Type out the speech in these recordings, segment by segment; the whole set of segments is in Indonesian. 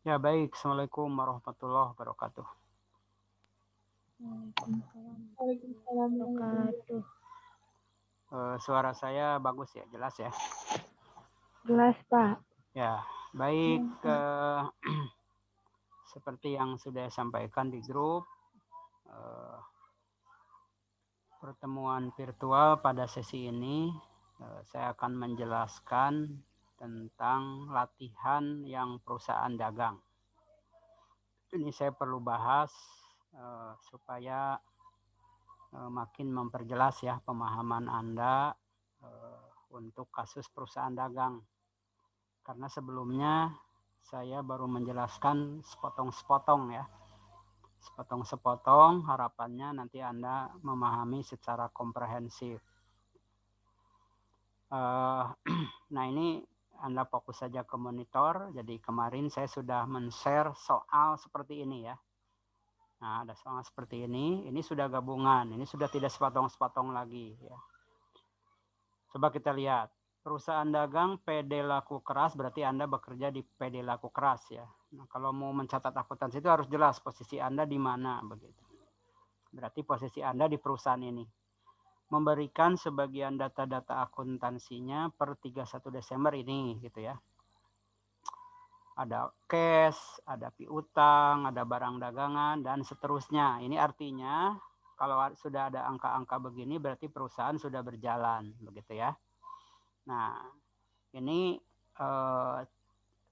Ya baik, Assalamualaikum warahmatullahi wabarakatuh. Waalaikumsalam Waalaikumsalam warahmatullahi warahmatullahi wabarakatuh. Suara saya bagus ya, jelas ya. Jelas, Pak. Ya, baik. Seperti yang sudah saya sampaikan di grup, pertemuan virtual pada sesi ini, saya akan menjelaskan tentang latihan yang perusahaan dagang. Ini saya perlu bahas supaya makin memperjelas ya pemahaman Anda untuk kasus perusahaan dagang. Karena sebelumnya saya baru menjelaskan sepotong-sepotong ya. Sepotong-sepotong, harapannya nanti Anda memahami secara komprehensif. Nah ini Anda fokus saja ke monitor. Jadi kemarin saya sudah men-share soal seperti ini ya. Nah ada soal seperti ini sudah gabungan. Ini sudah tidak sepotong-sepotong lagi ya. Coba kita lihat. Perusahaan dagang PD laku keras berarti Anda bekerja di PD laku keras ya. Nah, kalau mau mencatat akuntansi itu harus jelas posisi Anda di mana begitu. Berarti posisi Anda di perusahaan ini. Memberikan sebagian data-data akuntansinya per 31 Desember ini gitu ya. Ada cash, ada piutang, ada barang dagangan dan seterusnya. Ini artinya kalau sudah ada angka-angka begini berarti perusahaan sudah berjalan begitu ya. Nah, ini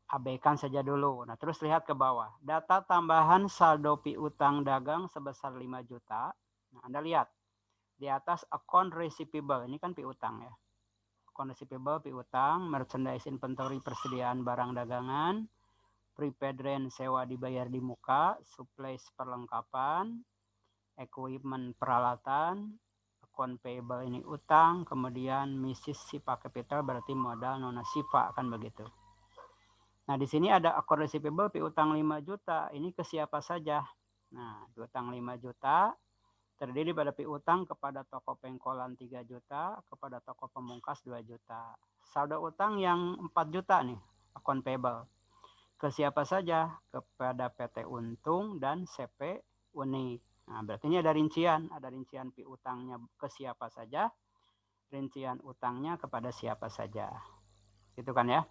abaikan saja dulu. Nah, terus lihat ke bawah. Data tambahan saldo piutang dagang sebesar 5 juta. Nah, Anda lihat. Di atas account receivable. Ini kan piutang ya. Account receivable, piutang, merchandise inventory persediaan barang dagangan, prepaid rent sewa dibayar di muka, supplies perlengkapan, equipment peralatan, account payable ini utang, kemudian Mrs. SIPA capital berarti modal, nona SIPA kan begitu. Nah, di sini ada account receivable piutang 5 juta. Ini ke siapa saja? Nah, piutang 5 juta terdiri pada piutang kepada toko pengkolan 3 juta, kepada toko pemungkas 2 juta. Saldo utang yang 4 juta nih, account payable. Ke siapa saja? Kepada PT Untung dan CP Unik. Nah, berarti ini ada rincian piutangnya ke siapa saja, rincian utangnya kepada siapa saja. Gitu kan ya.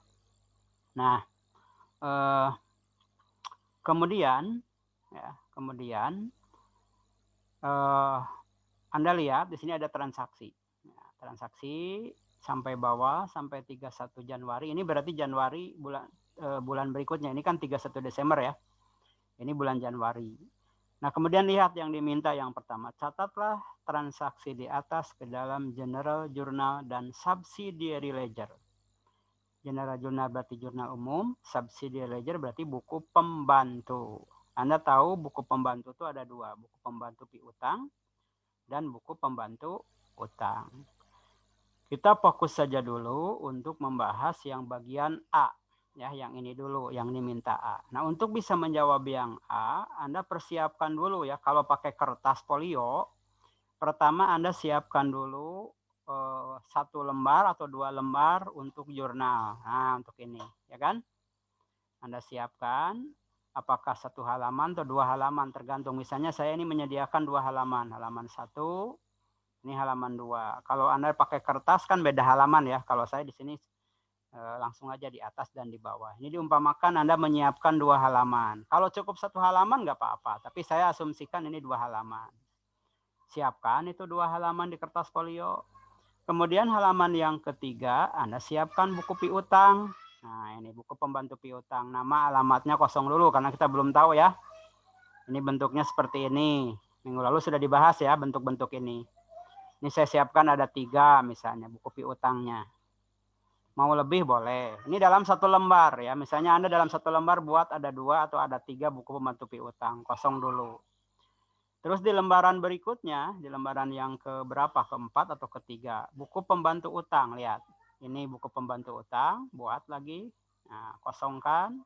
Nah, kemudian Anda lihat di sini ada transaksi. Transaksi sampai bawah sampai 31 Januari. Ini berarti Januari bulan berikutnya. Ini kan 31 Desember ya. Ini bulan Januari. Nah, kemudian lihat yang diminta yang pertama. Catatlah transaksi di atas ke dalam General Journal dan Subsidiary Ledger. General Journal berarti jurnal umum, Subsidiary Ledger berarti buku pembantu. Anda tahu buku pembantu itu ada dua, buku pembantu piutang dan buku pembantu utang. Kita fokus saja dulu untuk membahas yang bagian A. Ya, yang ini dulu, yang diminta A. Nah, untuk bisa menjawab yang A, Anda persiapkan dulu ya. Kalau pakai kertas folio, pertama Anda siapkan dulu 1 lembar atau 2 lembar untuk jurnal. Nah, untuk ini, ya kan? Anda siapkan apakah 1 halaman atau 2 halaman, tergantung. Misalnya saya ini menyediakan 2 halaman. Halaman 1, ini halaman 2. Kalau Anda pakai kertas kan beda halaman ya. Kalau saya di sini langsung aja di atas dan di bawah. Ini diumpamakan Anda menyiapkan 2 halaman. Kalau cukup 1 halaman nggak apa-apa. Tapi saya asumsikan ini 2 halaman. Siapkan itu 2 halaman di kertas folio. Kemudian halaman yang ketiga, Anda siapkan buku piutang. Nah, ini buku pembantu piutang. Nama alamatnya kosong dulu karena kita belum tahu ya. Ini bentuknya seperti ini. Minggu lalu sudah dibahas ya bentuk-bentuk ini. Ini saya siapkan ada 3 misalnya buku piutangnya. Mau lebih boleh. Ini dalam 1 lembar ya. Misalnya Anda dalam 1 lembar buat ada 2 atau ada 3 buku pembantu piutang. Kosong dulu. Terus di lembaran berikutnya, di lembaran yang keberapa? Keempat atau ketiga. Buku pembantu utang, lihat. Ini buku pembantu utang, buat lagi. Nah, kosongkan.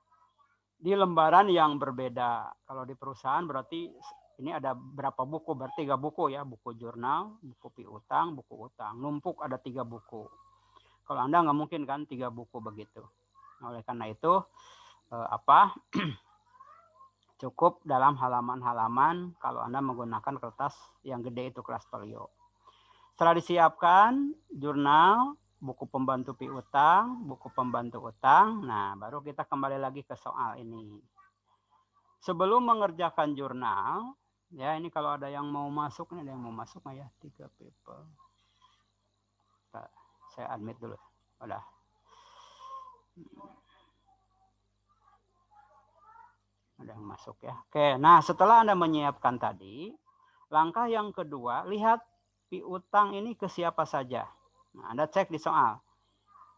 Di lembaran yang berbeda. Kalau di perusahaan berarti ini ada berapa buku? Berarti 3 buku ya. Buku jurnal, buku piutang, buku utang. Numpuk ada 3 buku. Kalau Anda nggak mungkin kan 3 buku begitu. Oleh karena itu, cukup dalam halaman-halaman kalau Anda menggunakan kertas yang gede itu kelas folio. Setelah disiapkan jurnal, buku pembantu piutang, buku pembantu utang, nah baru kita kembali lagi ke soal ini. Sebelum mengerjakan jurnal, ya ini kalau ada yang mau masuk, nih ada yang mau masuk nggak ya? 3 people. Saya admit dulu. Udah. Ada yang masuk ya. Oke, nah setelah Anda menyiapkan tadi, langkah yang kedua, lihat piutang ini ke siapa saja. Nah, Anda cek di soal.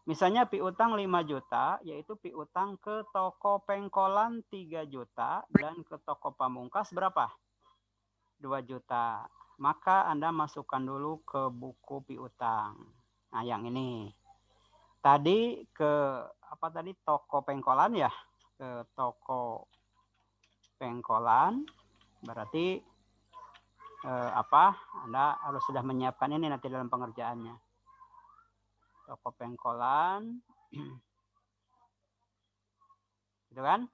Misalnya piutang 5 juta, yaitu piutang ke toko pengkolan 3 juta, dan ke toko pamungkas berapa? 2 juta. Maka Anda masukkan dulu ke buku piutang. Nah, yang ini. Tadi ke toko pengkolan ya? Ke toko pengkolan, berarti Anda harus sudah menyiapkan ini nanti dalam pengerjaannya. Toko pengkolan, gitu kan?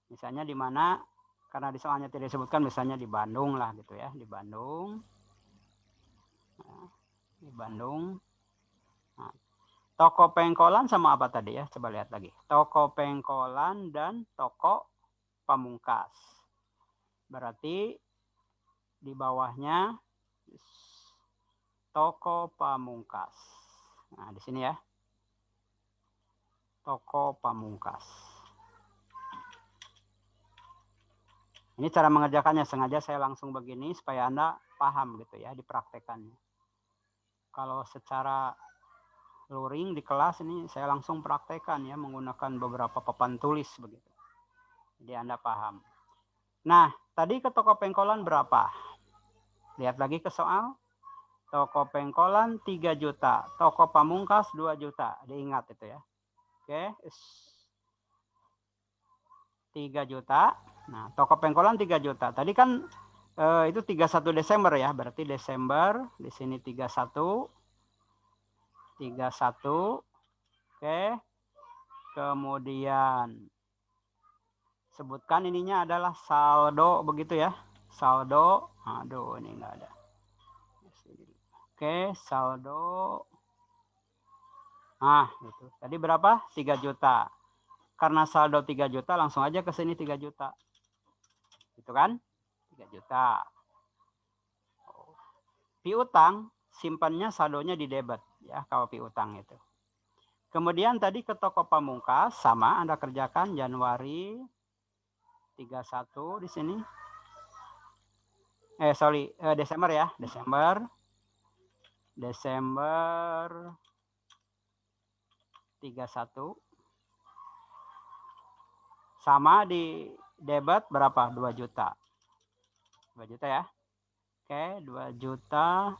Misalnya di mana, karena di soalnya tidak disebutkan, misalnya di Bandung lah gitu ya, di Bandung. Nah, di Bandung. Nah, toko pengkolan sama apa tadi ya? Coba lihat lagi. Toko pengkolan dan toko pamungkas. Berarti di bawahnya toko pamungkas. Nah, di sini ya. Toko pamungkas. Ini cara mengerjakannya, sengaja saya langsung begini supaya Anda paham gitu ya, dipraktekannya. Kalau secara luring di kelas ini saya langsung praktekkan ya, menggunakan beberapa papan tulis begitu. Jadi Anda paham. Nah, tadi ke toko pengkolan berapa? Lihat lagi ke soal. Toko pengkolan 3 juta, toko pamungkas 2 juta. Diingat itu ya. Oke. 3 juta. Nah, toko pengkolan 3 juta. Tadi kan itu 31 Desember ya. Berarti Desember, di sini 31. 31. Oke. Kemudian sebutkan ininya adalah saldo begitu ya. Saldo. Aduh, ini enggak ada. Oke, saldo. Nah, itu. Tadi berapa? 3 juta. Karena saldo 3 juta, langsung aja ke sini 3 juta. Gitu kan? 3 juta. Piutang, simpannya saldonya di debit ya, kalau piutang itu. Kemudian tadi ke toko pamungkas, sama Anda kerjakan Januari 31 di sini. Desember ya, Desember 31. Sama di debit berapa? 2 juta. 2 juta ya. Oke, 2 juta.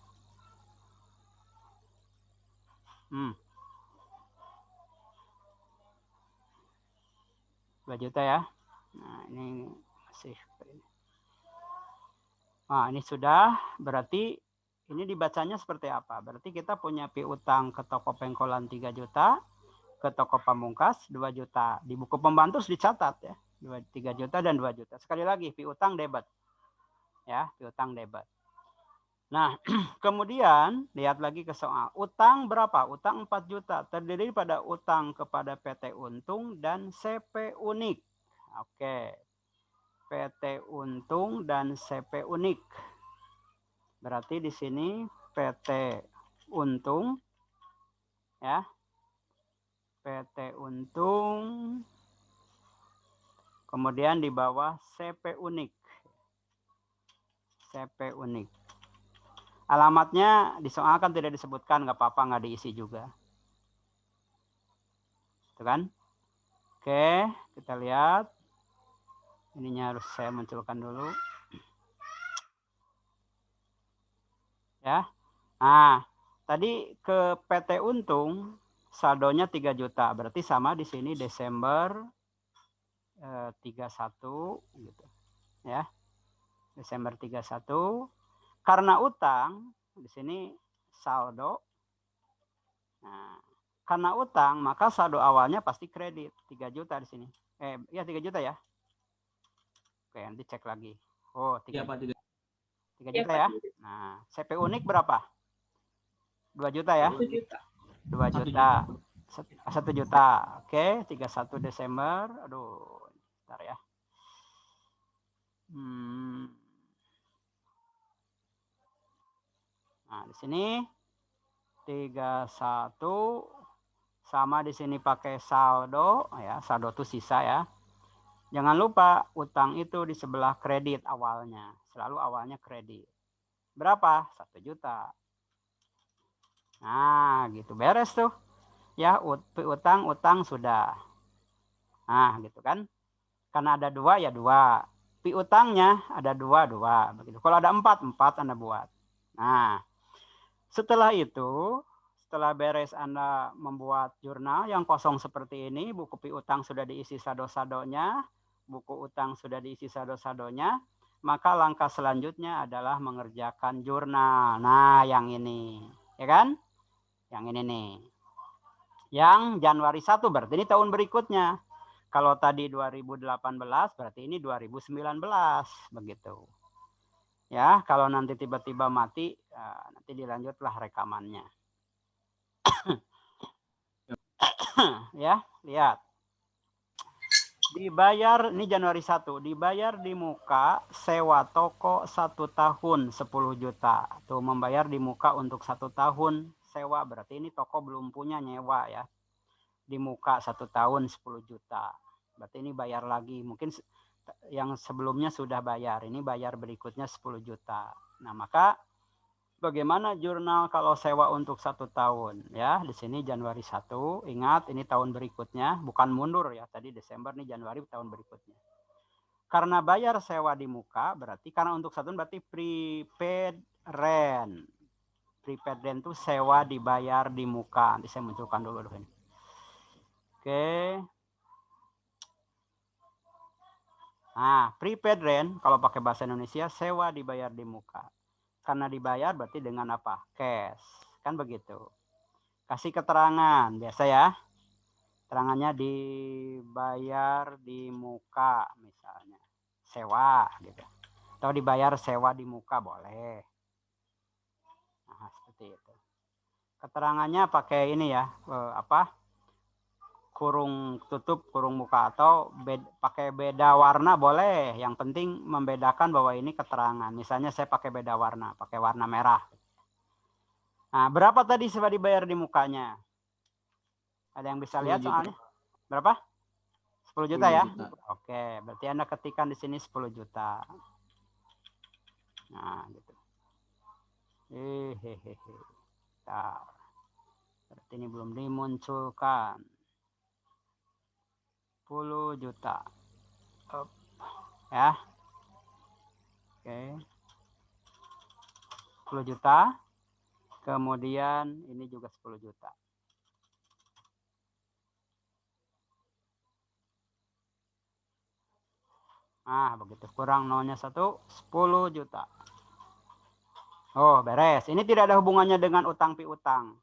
2 juta ya. Nah, ini masih. Nah, ini sudah, berarti ini dibacanya seperti apa? Berarti kita punya piutang ke toko pengkolan 3 juta, ke toko pamungkas 2 juta. Di buku pembantu dicatat ya, 3 juta dan 2 juta. Sekali lagi, piutang debit. Ya, piutang debit. Nah, kemudian lihat lagi ke soal. Utang berapa? Utang 4 juta. Terdiri pada utang kepada PT Untung dan CP Unik. Oke. PT Untung dan CP Unik. Berarti di sini PT Untung ya. PT Untung. Kemudian di bawah CP Unik. CP Unik. Alamatnya di soal kan tidak disebutkan, nggak apa-apa, nggak diisi juga. Itu kan? Oke, kita lihat. Ininya harus saya munculkan dulu. Ya. Nah, tadi ke PT Untung saldonya 3 juta. Berarti sama di sini Desember 31 gitu. Ya. Desember 31. Karena utang di sini saldo. Nah, karena utang maka saldo awalnya pasti kredit 3 juta di sini. Ya 3 juta ya. Oke, nanti cek lagi. Oh, 3 Pak, 3 juta ya. Nah, CP unik berapa? 2 juta ya? 1 juta. 2 juta. 1 juta. Oke, 31 Desember. Aduh, bentar ya. Nah, di sini 31 sama di sini pakai saldo ya. Saldo itu sisa ya. Jangan lupa utang itu di sebelah kredit awalnya. Selalu awalnya kredit. Berapa? 1 juta. Nah, gitu. Beres tuh. Ya, utang sudah. Nah, gitu kan. Karena ada 2 ya 2. Piutangnya ada 2 begitu. Kalau ada 4 Anda buat. Nah, setelah itu, setelah beres Anda membuat jurnal yang kosong seperti ini, buku piutang sudah diisi saldo-saldonya, buku utang sudah diisi saldo-saldonya, maka langkah selanjutnya adalah mengerjakan jurnal. Nah, yang ini, ya kan? Yang ini nih. Yang Januari 1 berarti ini tahun berikutnya. Kalau tadi 2018 berarti ini 2019 begitu. Ya, kalau nanti tiba-tiba mati, nanti dilanjutlah rekamannya. Ya, lihat. Dibayar, ini Januari 1, dibayar di muka sewa toko 1 tahun 10 juta. Tuh, membayar di muka untuk 1 tahun sewa, berarti ini toko belum punya nyewa ya. Di muka 1 tahun 10 juta. Berarti ini bayar lagi, mungkin yang sebelumnya sudah bayar, ini bayar berikutnya 10 juta. Nah, maka bagaimana jurnal kalau sewa untuk 1 tahun ya? Di sini Januari 1, ingat ini tahun berikutnya, bukan mundur ya. Tadi Desember nih, Januari tahun berikutnya. Karena bayar sewa di muka berarti karena untuk 1 tahun berarti prepaid rent. Prepaid rent itu sewa dibayar di muka. Nanti saya munculkan dulu ini. Oke. Nah, prepaid rent kalau pakai bahasa Indonesia sewa dibayar di muka. Karena dibayar berarti dengan apa? Cash. Kan begitu. Kasih keterangan, biasa ya. Keterangannya dibayar di muka misalnya. Sewa gitu. Atau dibayar sewa di muka boleh. Nah, seperti itu. Keterangannya pakai ini ya, kurung tutup, kurung muka, atau pakai beda warna boleh. Yang penting membedakan bahwa ini keterangan. Misalnya saya pakai beda warna, pakai warna merah. Nah, berapa tadi sewa dibayar di mukanya? Ada yang bisa lihat soalnya? Berapa? 10 juta ya? Oke, berarti Anda ketikkan di sini 10 juta. Nah, gitu. Nah, berarti ini belum dimunculkan. 10 juta. Ya. Oke. 10 juta. Kemudian ini juga 10 juta. Nah, begitu. Kurang nolnya 1, 10 juta. Oh, beres. Ini tidak ada hubungannya dengan utang piutang.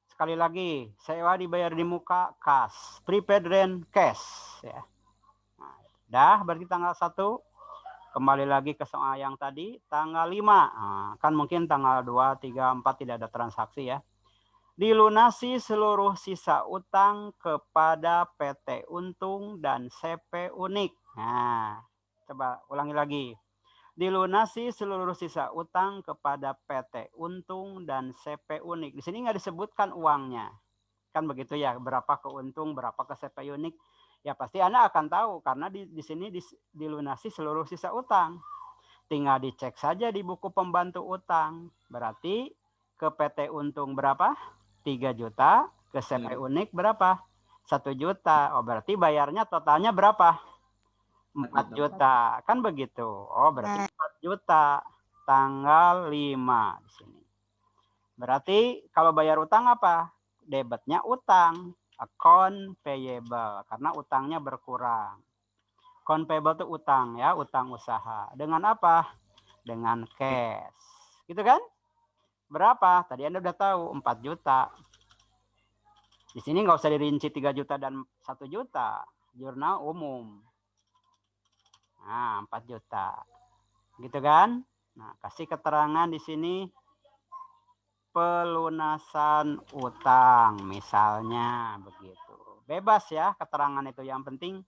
Sekali lagi, sewa dibayar di muka, cash. Prepaid rent, cash. Ya. Nah, dah, berarti tanggal 1. Kembali lagi ke soal yang tadi, tanggal 5. Nah, kan mungkin tanggal 2, 3, 4 tidak ada transaksi ya. Dilunasi seluruh sisa utang kepada PT Untung dan CP Unik. Nah, coba ulangi lagi. Dilunasi seluruh sisa utang kepada PT Untung dan CP Unik. Di sini nggak disebutkan uangnya. Kan begitu ya, berapa ke Untung, berapa ke CP Unik. Ya pasti Anda akan tahu karena di sini dilunasi seluruh sisa utang. Tinggal dicek saja di buku pembantu utang. Berarti ke PT Untung berapa? 3 juta. Ke CP Unik berapa? 1 juta. Oh, berarti bayarnya totalnya berapa? 4 juta. Kan begitu. Oh, berarti 4 juta. Tanggal 5 di sini. Berarti kalau bayar utang apa? Debitnya utang. Account payable. Karena utangnya berkurang. Account payable itu utang ya. Utang usaha. Dengan apa? Dengan cash. Gitu kan? Berapa? Tadi Anda udah tahu. 4 juta. Di sini nggak usah dirinci 3 juta dan 1 juta. jurnal umum. Nah, 4 juta. Gitu kan? Nah, kasih keterangan di sini pelunasan utang misalnya begitu. Bebas ya keterangan itu, yang penting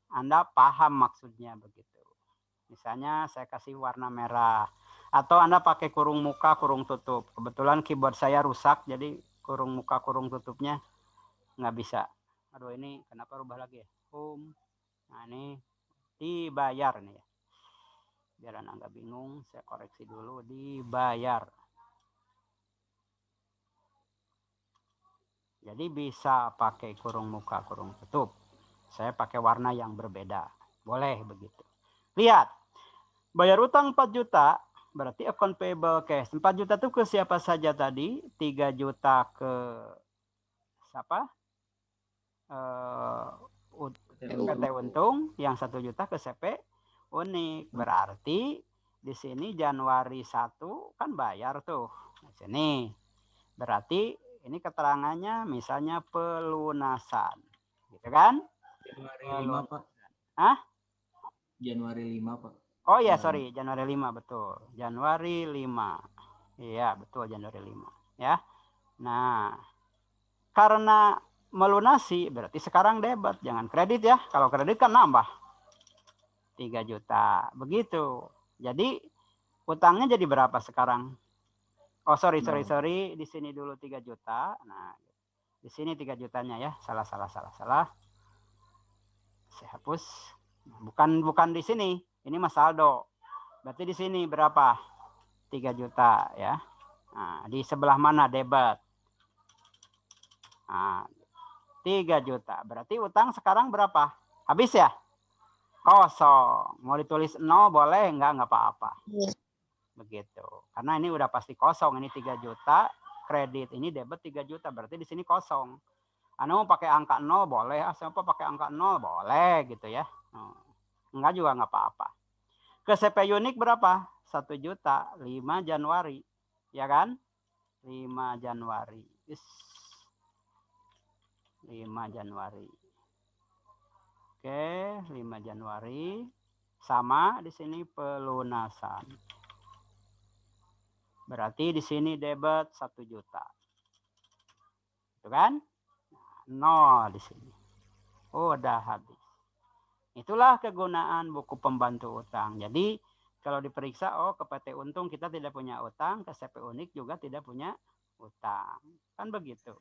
Anda paham maksudnya begitu. Misalnya saya kasih warna merah atau Anda pakai kurung muka kurung tutup. Kebetulan keyboard saya rusak jadi kurung muka kurung tutupnya nggak bisa. Aduh, ini kenapa rubah lagi ya? Nah, ini dibayar nih ya. Biar Anda nggak bingung, saya koreksi dulu, dibayar. Jadi bisa pakai kurung muka, kurung tutup. Saya pakai warna yang berbeda. Boleh begitu. Lihat, bayar utang 4 juta, berarti account payable cash. 4 juta itu ke siapa saja tadi? 3 juta ke siapa? PT Untung, yang 1 juta ke CP Unik. Berarti di sini Januari 1 kan bayar tuh. Di sini. Berarti ini keterangannya misalnya pelunasan. Gitu kan? Januari 5, Pak. Hah? Januari 5, Pak. Oh iya, sorry, Januari 5, betul. Januari 5. Iya, betul, Januari 5. Ya. Nah, karena melunasi berarti sekarang debit, jangan kredit ya. Kalau kredit kan nambah 3 juta. Begitu. Jadi utangnya jadi berapa sekarang? Oh, sorry. Di sini dulu 3 juta. Nah, di sini 3 jutanya ya. Salah. Saya hapus. Bukan di sini. Ini mas saldo. Berarti di sini berapa? 3 juta ya. Nah, di sebelah mana debit? Nah, 3 juta. Berarti utang sekarang berapa? Habis ya? Kosong. Mau ditulis 0 boleh? Enggak apa-apa. Begitu. Karena ini udah pasti kosong. Ini 3 juta. Kredit ini debit 3 juta. Berarti di sini kosong. Anda mau pakai angka 0 boleh. Siapa pakai angka 0 boleh gitu ya. Enggak juga enggak apa-apa. Ke CP Unik berapa? 1 juta. 5 Januari. Ya kan? 5 Januari. 5 Januari. Oke, 5 Januari. Sama di sini pelunasan. Berarti di sini debit 1 juta. Itu kan? 0 di sini. Udah habis. Itulah kegunaan buku pembantu utang. Jadi kalau diperiksa, ke PT Untung kita tidak punya utang, ke CP Unik juga tidak punya utang. Kan begitu.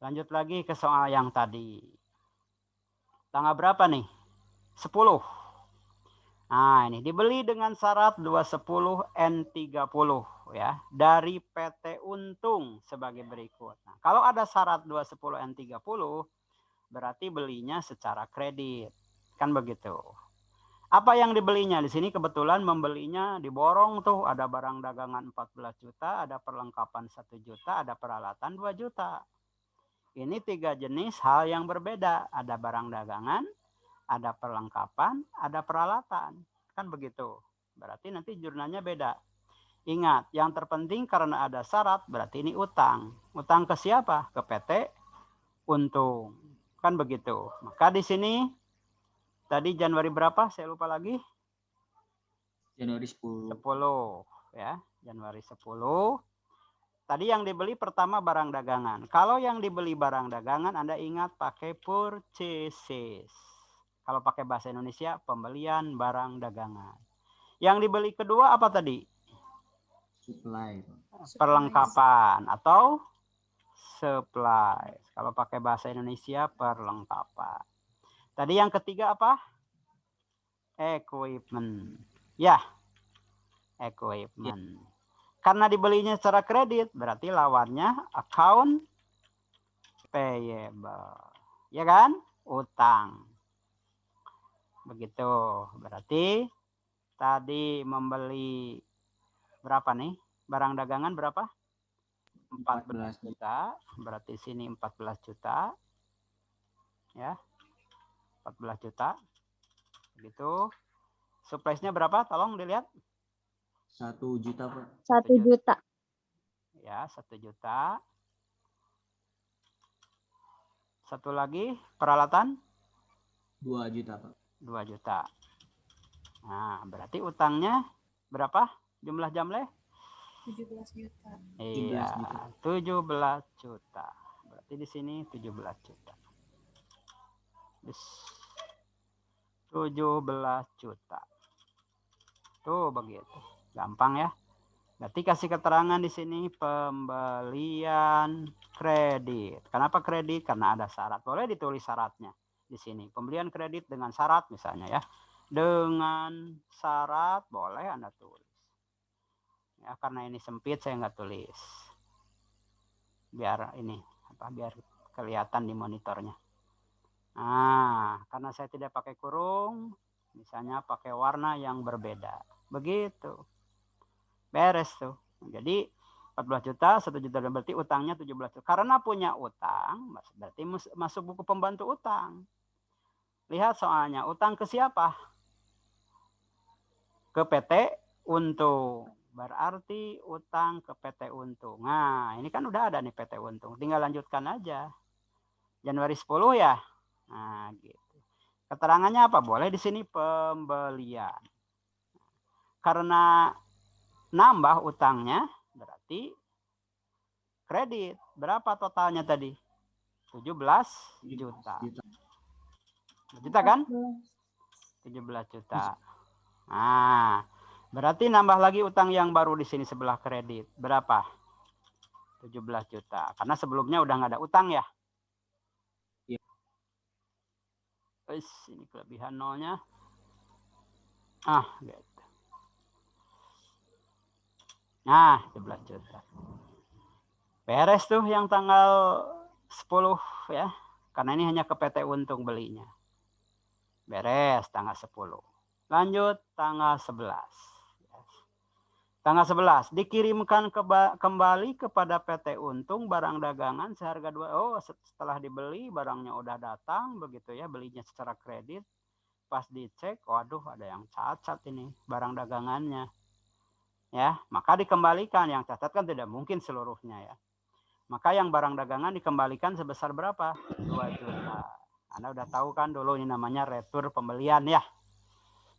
Lanjut lagi ke soal yang tadi. Tanggal berapa nih? 10. Nah, ini dibeli dengan syarat 210 N30 ya, dari PT Untung sebagai berikut. Nah, kalau ada syarat 210 N30 berarti belinya secara kredit. Kan begitu. Apa yang dibelinya? Di sini kebetulan membelinya diborong tuh, ada barang dagangan 14 juta, ada perlengkapan 1 juta, ada peralatan 2 juta. Ini 3 jenis hal yang berbeda. Ada barang dagangan, ada perlengkapan, ada peralatan. Kan begitu. Berarti nanti jurnalnya beda. Ingat, yang terpenting karena ada syarat, berarti ini utang. Utang ke siapa? Ke PT Untung. Kan begitu. Maka di sini, tadi Januari berapa? Saya lupa lagi. Januari 10. 10. Ya, Januari 10. Tadi yang dibeli pertama barang dagangan. Kalau yang dibeli barang dagangan, Anda ingat pakai purchases. Kalau pakai bahasa Indonesia, pembelian barang dagangan. Yang dibeli kedua apa tadi? Supply. Perlengkapan atau supply. Kalau pakai bahasa Indonesia, perlengkapan. Tadi yang ketiga apa? Equipment. Ya, equipment. Karena dibelinya secara kredit, berarti lawannya account payable. Ya kan? Utang. Begitu. Berarti tadi membeli berapa nih? Barang dagangan berapa? 14 juta. Berarti sini 14 juta. Ya. 14 juta. Begitu. Supplies-nya berapa? Tolong dilihat. 1 juta, Pak. 1 juta. Ya, 1 juta. Satu lagi, peralatan 2 juta, Pak. 2 juta. Nah, berarti utangnya berapa jumlah jamleh? 17 juta. Iya, 17 juta. Berarti di sini 17 juta. 17 juta. Tuh begitu. Gampang ya. Berarti kasih keterangan di sini pembelian kredit. Kenapa kredit? Karena ada syarat. Boleh ditulis syaratnya di sini. Pembelian kredit dengan syarat misalnya ya. Dengan syarat boleh Anda tulis. Ya, karena ini sempit saya nggak tulis. Biar ini biar kelihatan di monitornya. Nah, karena saya tidak pakai kurung, misalnya pakai warna yang berbeda. Begitu. Beres tuh. Jadi 14 juta, 1 juta berarti utangnya 17 juta. Karena punya utang, berarti masuk buku pembantu utang. Lihat soalnya, utang ke siapa? Ke PT Untung. Berarti utang ke PT Untung. Nah, ini kan udah ada nih PT Untung. Tinggal lanjutkan aja. Januari 10 ya. Nah, gitu. Keterangannya apa? Boleh di sini pembelian. Karena nambah utangnya berarti kredit. Berapa totalnya tadi? 17 juta. Juta kan? 17 juta. Nah, berarti nambah lagi utang yang baru di sini sebelah kredit. Berapa? 17 juta. Karena sebelumnya udah nggak ada utang ya. Ini kelebihan nolnya. Gitu. Nah, 11 juta. Beres tuh yang tanggal 10 ya. Karena ini hanya ke PT Untung belinya. Beres tanggal 10. Lanjut tanggal 11. Tanggal 11 dikirimkan kembali kepada PT Untung barang dagangan seharga 2. Setelah dibeli barangnya udah datang begitu ya, belinya secara kredit. Pas dicek, waduh ada yang cacat ini barang dagangannya. Ya, maka dikembalikan. Yang cacat kan tidak mungkin seluruhnya ya. Maka yang barang dagangan dikembalikan sebesar berapa? 2 juta. Anda udah tahu kan dulu ini namanya retur pembelian ya.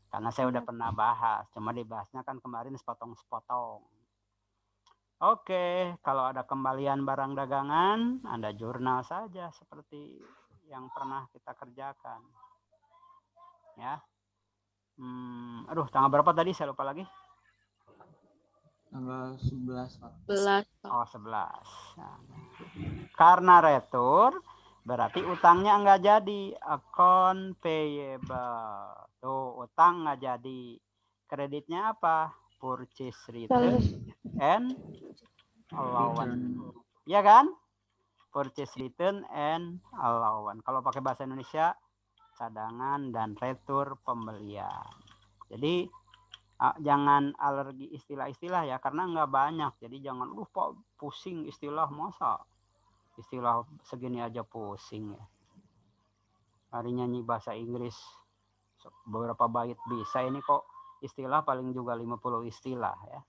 Karena saya udah pernah bahas, cuma dibahasnya kan kemarin sepotong-sepotong. Oke, kalau ada kembalian barang dagangan, Anda jurnal saja seperti yang pernah kita kerjakan. Ya. Tanggal berapa tadi? Saya lupa lagi. Tanggal 11, Pak. 11. Oh, 11. Nah, karena retur, berarti utangnya nggak jadi. Account payable. Tuh, utang nggak jadi. Kreditnya apa? Purchase return and allowance. Iya kan? Purchase return and allowance. Kalau pakai bahasa Indonesia, cadangan dan retur pembelian. Jadi, jangan alergi istilah-istilah ya, karena nggak banyak. Jadi jangan, Pak, pusing istilah, masa istilah segini aja pusing ya. Hari nyanyi bahasa Inggris beberapa bait bisa, ini kok istilah paling juga 50 istilah ya.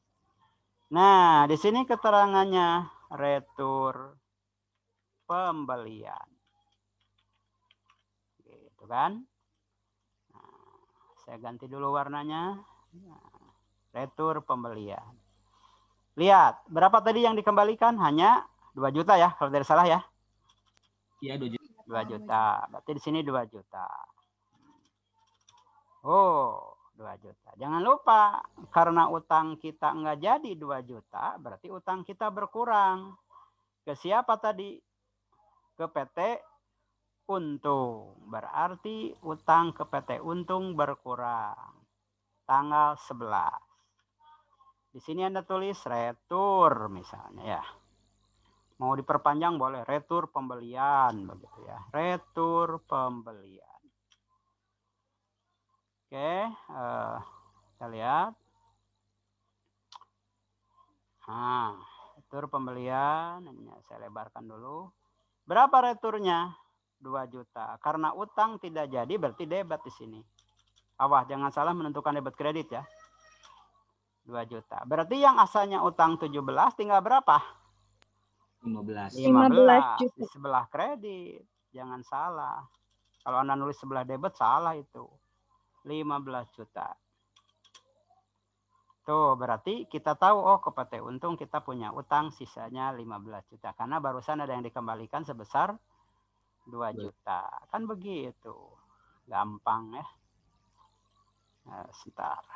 Nah, di sini keterangannya retur pembelian. Gitu kan? Nah, saya ganti dulu warnanya. Retur pembelian. Lihat, berapa tadi yang dikembalikan? Hanya 2 juta ya, kalau tidak salah ya. Iya, 2 juta. 2 juta. Berarti di sini 2 juta. Oh, 2 juta. Jangan lupa, karena utang kita nggak jadi 2 juta, berarti utang kita berkurang. Ke siapa tadi? Ke PT Untung. Berarti utang ke PT Untung berkurang. Tanggal 11. Di sini Anda tulis retur misalnya ya. Mau diperpanjang boleh, retur pembelian begitu ya. Retur pembelian. Oke, kita lihat. Nah, retur pembelian, ini saya lebarkan dulu. Berapa returnya? 2 juta. Karena utang tidak jadi berarti debat di sini. Awas, jangan salah menentukan debit kredit ya. 2 juta. Berarti yang asalnya utang 17 tinggal berapa? 15. 15 di sebelah kredit. Jangan salah. Kalau Anda nulis sebelah debit salah itu. 15 juta. Tuh, berarti kita tahu, oh ke PT Untung kita punya utang sisanya 15 juta. Karena barusan ada yang dikembalikan sebesar 2 juta. Kan begitu. Gampang ya. Nah, sebentar.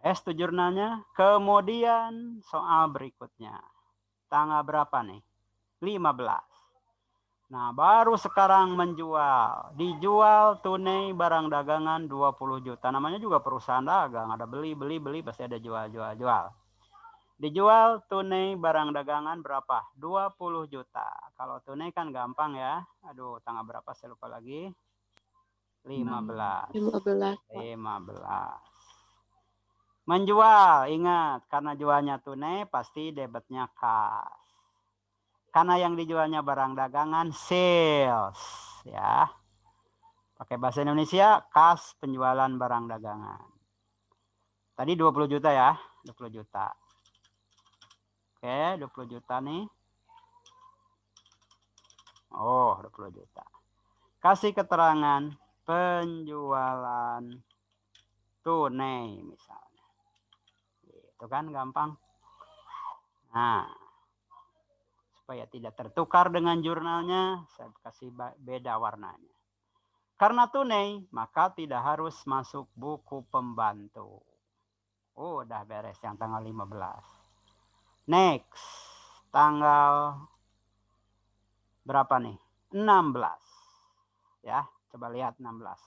Beres tuh jurnalnya. Kemudian soal berikutnya. Tanggal berapa nih? 15. Nah, baru sekarang menjual. Dijual tunai barang dagangan 20 juta. Namanya juga perusahaan dagang. Ada beli, pasti ada jual. Dijual tunai barang dagangan berapa? 20 juta. Kalau tunai kan gampang ya. Aduh, tanggal berapa saya lupa lagi. 15. 15. Menjual, ingat, karena jualnya tunai pasti debitnya kas. Karena yang dijualnya barang dagangan sales, ya. Pakai bahasa Indonesia, kas penjualan barang dagangan. Tadi 20 juta ya, 20 juta. Oke, 20 juta nih. Oh, 20 juta. Kasih keterangan penjualan tunai misalnya. Itu kan gampang. Nah, supaya tidak tertukar dengan jurnalnya, saya kasih beda warnanya. Karena tunai, maka tidak harus masuk buku pembantu. Oh, udah beres yang tanggal 15. Next, tanggal berapa nih? 16. Ya, coba lihat 16.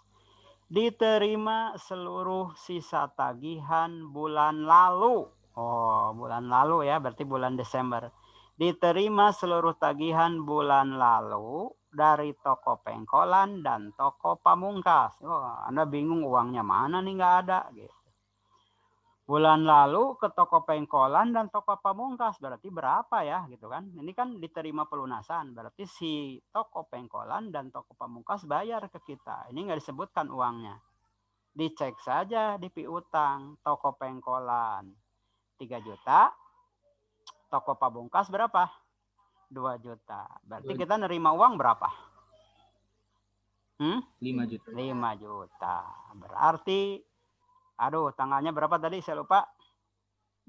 Diterima seluruh sisa tagihan bulan lalu. Oh, bulan lalu ya, berarti bulan Desember. Diterima seluruh tagihan bulan lalu dari toko pengkolan dan toko pamungkas. Oh, Anda bingung uangnya mana nih, nggak ada. Gitu. Bulan lalu ke toko pengkolan dan toko pamungkas, berarti berapa ya gitu kan. Ini kan diterima pelunasan, berarti si toko pengkolan dan toko pamungkas bayar ke kita. Ini nggak disebutkan uangnya. Dicek saja di piutang. Toko pengkolan 3 juta, toko pamungkas berapa? 2 juta. Berarti kita nerima uang berapa? 5 juta. 5 juta. Berarti aduh, tanggalnya berapa tadi? Saya lupa.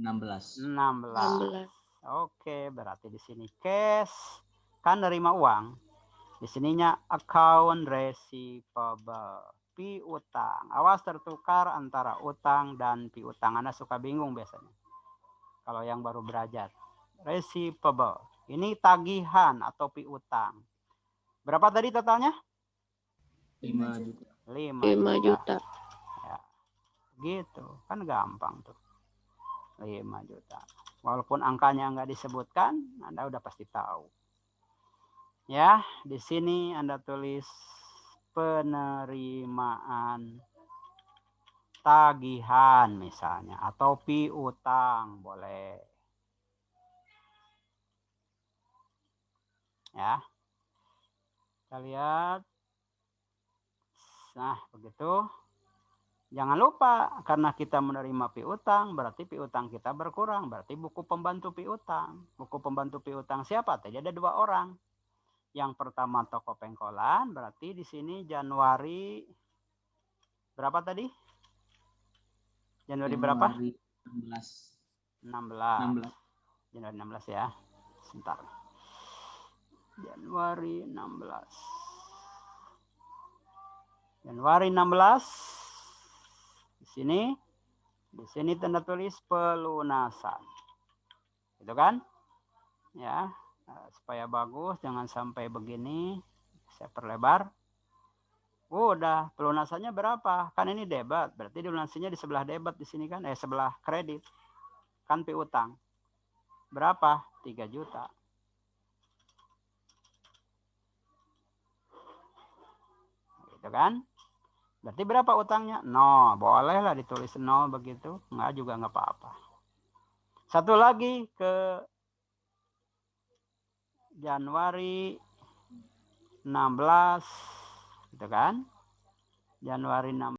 16. Oke, berarti di sini cash kan nerima uang. Di sininya account receivable, piutang. Awas tertukar antara utang dan piutang. Anda suka bingung biasanya. Kalau yang baru belajar. Receivable. Ini tagihan atau piutang. Berapa tadi totalnya? 5 juta. 5 juta. Gitu kan gampang tuh. 5 juta. Walaupun angkanya nggak disebutkan, Anda udah pasti tahu. Ya, di sini Anda tulis penerimaan tagihan misalnya atau piutang boleh. Ya. Kita lihat. Nah, begitu. Jangan lupa, karena kita menerima piutang, berarti piutang kita berkurang. Berarti buku pembantu piutang. Buku pembantu piutang siapa? Tadi ada 2 orang. Yang pertama toko pengkolan, berarti di sini Januari berapa tadi? Januari berapa? 16. 16. Januari 16 ya. Sebentar. Januari 16. Januari 16. Di sini tanda tulis pelunasan. Gitu kan? Ya, supaya bagus jangan sampai begini. Saya perlebar. Udah, pelunasannya berapa? Kan ini debit, berarti dilunasinya di sebelah debit di sini kan, sebelah kredit. Kan piutang. Berapa? 3 juta. Gitu kan? Berarti berapa utangnya? 0. Bolehlah ditulis 0 begitu. Enggak juga enggak apa-apa. Satu lagi ke Januari 16. Gitu kan? Januari 16.